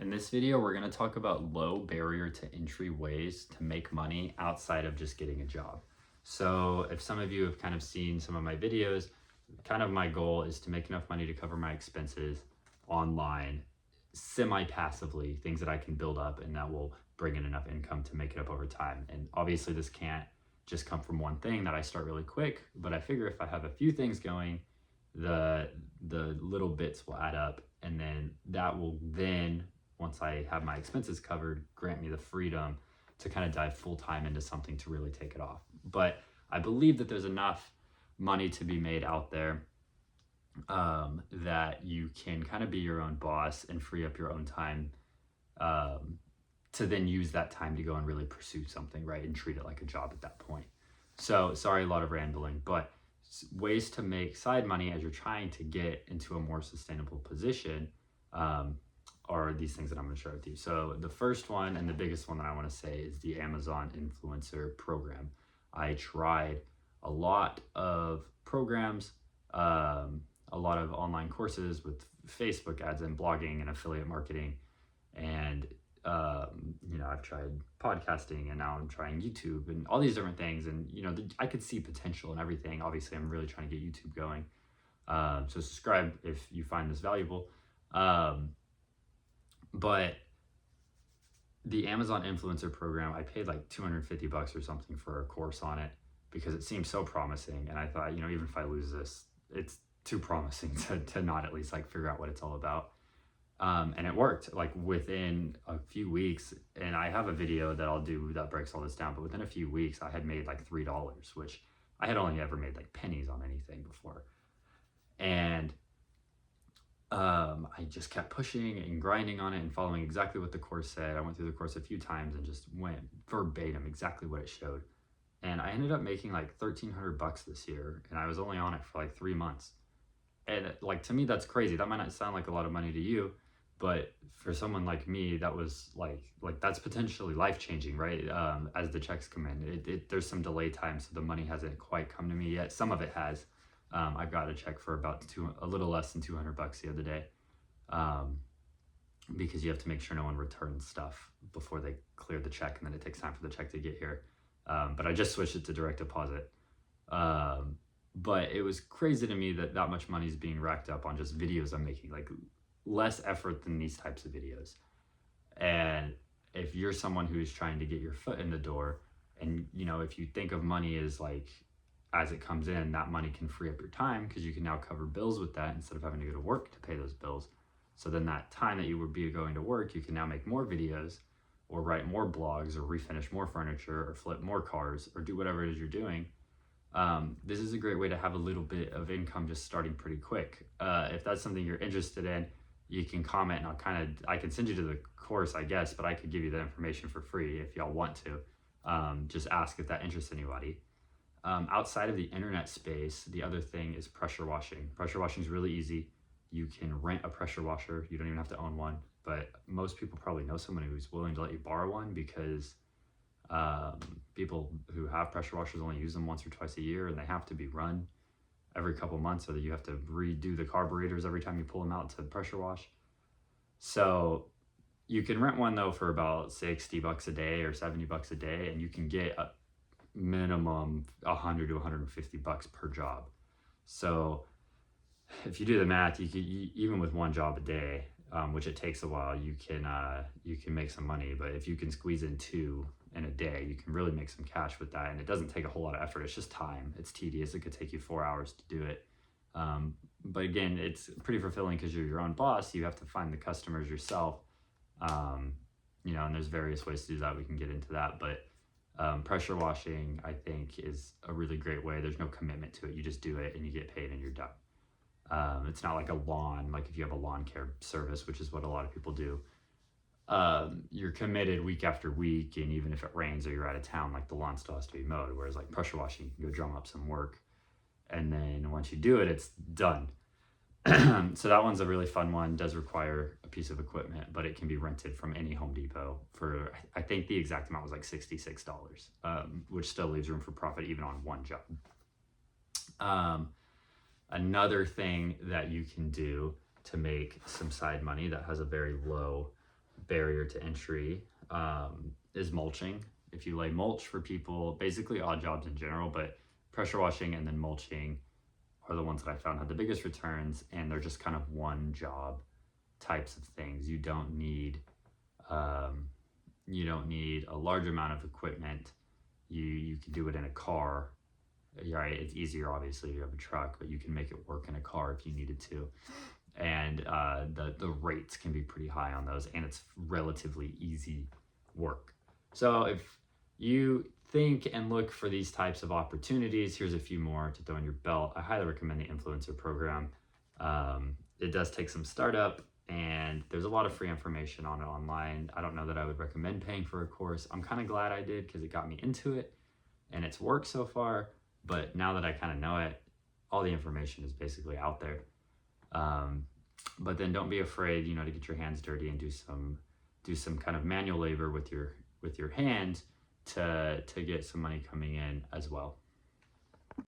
In this video, we're going to talk about low barrier to entry ways to make money outside of just getting a job. So if some of you have kind of seen some of my videos, kind of my goal is to make enough money to cover my expenses online, semi-passively, things that I can build up and that will bring in enough income to make it up over time. And obviously this can't just come from one thing that I start really quick, but I figure if I have a few things going, the little bits will add up, and then that will once I have my expenses covered, grant me the freedom to kind of dive full time into something to really take it off. But I believe that there's enough money to be made out there that you can kind of be your own boss and free up your own time to then use that time to go and really pursue something, right? And treat it like a job at that point. So sorry, a lot of rambling, but ways to make side money as you're trying to get into a more sustainable position are these things that I'm going to share with you. So the first one and the biggest one that I want to say is the Amazon influencer program. I tried a lot of programs, a lot of online courses with Facebook ads and blogging and affiliate marketing. And, I've tried podcasting, and now I'm trying YouTube and all these different things. And, I could see potential in everything. Obviously, I'm really trying to get YouTube going. So subscribe if you find this valuable. But the Amazon influencer program, I paid like $250 or something for a course on it because it seemed so promising. And I thought, even if I lose this, it's too promising to not at least like figure out what it's all about. And it worked like within a few weeks. And I have a video that I'll do that breaks all this down. But within a few weeks, I had made like $3, which I had only ever made like pennies on anything before. And I just kept pushing and grinding on it and following exactly what the course said. I went through the course a few times and just went verbatim exactly what it showed. And I ended up making like $1,300 this year, and I was only on it for like 3 months. And like, to me, that's crazy. That might not sound like a lot of money to you, but for someone like me, that was like that's potentially life-changing, right? As the checks come in, there's some delay time, so the money hasn't quite come to me yet. Some of it has. I got a check for about a little less than $200 the other day, because you have to make sure no one returns stuff before they clear the check, and then it takes time for the check to get here. But I just switched it to direct deposit. But it was crazy to me that much money is being racked up on just videos I'm making, like less effort than these types of videos. And if you're someone who is trying to get your foot in the door, and if you think of money as like, as it comes in, that money can free up your time because you can now cover bills with that instead of having to go to work to pay those bills. So then that time that you would be going to work, you can now make more videos or write more blogs or refinish more furniture or flip more cars or do whatever it is you're doing. This is a great way to have a little bit of income just starting pretty quick. If that's something you're interested in, you can comment, and I can send you to the course, I guess, but I could give you the information for free if y'all want to. Just ask if that interests anybody. Outside of the internet space, the other thing is pressure washing. Pressure washing is really easy. You can rent a pressure washer. You don't even have to own one, but most people probably know someone who's willing to let you borrow one, because people who have pressure washers only use them once or twice a year, and they have to be run every couple months, so that you have to redo the carburetors every time you pull them out to pressure wash. So you can rent one though for about $60 a day or $70 a day, and you can get a minimum $100 to $150 per job. So if you do the math, you could, even with one job a day, which it takes a while, you can make some money. But if you can squeeze in 2 in a day, you can really make some cash with that. And it doesn't take a whole lot of effort. It's just time. It's tedious. It could take you 4 hours to do it. But again, it's pretty fulfilling because you're your own boss. You have to find the customers yourself. And there's various ways to do that. We can get into that. But pressure washing, I think, is a really great way. There's no commitment to it. You just do it and you get paid and you're done. It's not like a lawn, like if you have a lawn care service, which is what a lot of people do. You're committed week after week, and even if it rains or you're out of town, like the lawn still has to be mowed. Whereas like pressure washing, you can go drum up some work, and then once you do it, it's done. So that one's a really fun one. Does require a piece of equipment, but it can be rented from any Home Depot for, I think the exact amount was like $66, which still leaves room for profit even on one job. Another thing that you can do to make some side money that has a very low barrier to entry is mulching. If you lay mulch for people, basically odd jobs in general, but pressure washing and then mulching are the ones that I found had the biggest returns, and they're just kind of one job types of things. Um, you don't need a large amount of equipment. You can do it in a car, right? It's easier, obviously, if you have a truck, but you can make it work in a car if you needed to. And the rates can be pretty high on those, and it's relatively easy work. So if you think and look for these types of opportunities, here's a few more to throw in your belt. I highly recommend the influencer program. It does take some startup, and there's a lot of free information on it online. I don't know that I would recommend paying for a course. I'm kind of glad I did because it got me into it and it's worked so far. But now that I kind of know it, all the information is basically out there. But then don't be afraid, to get your hands dirty and do some kind of manual labor with your hands to get some money coming in as well.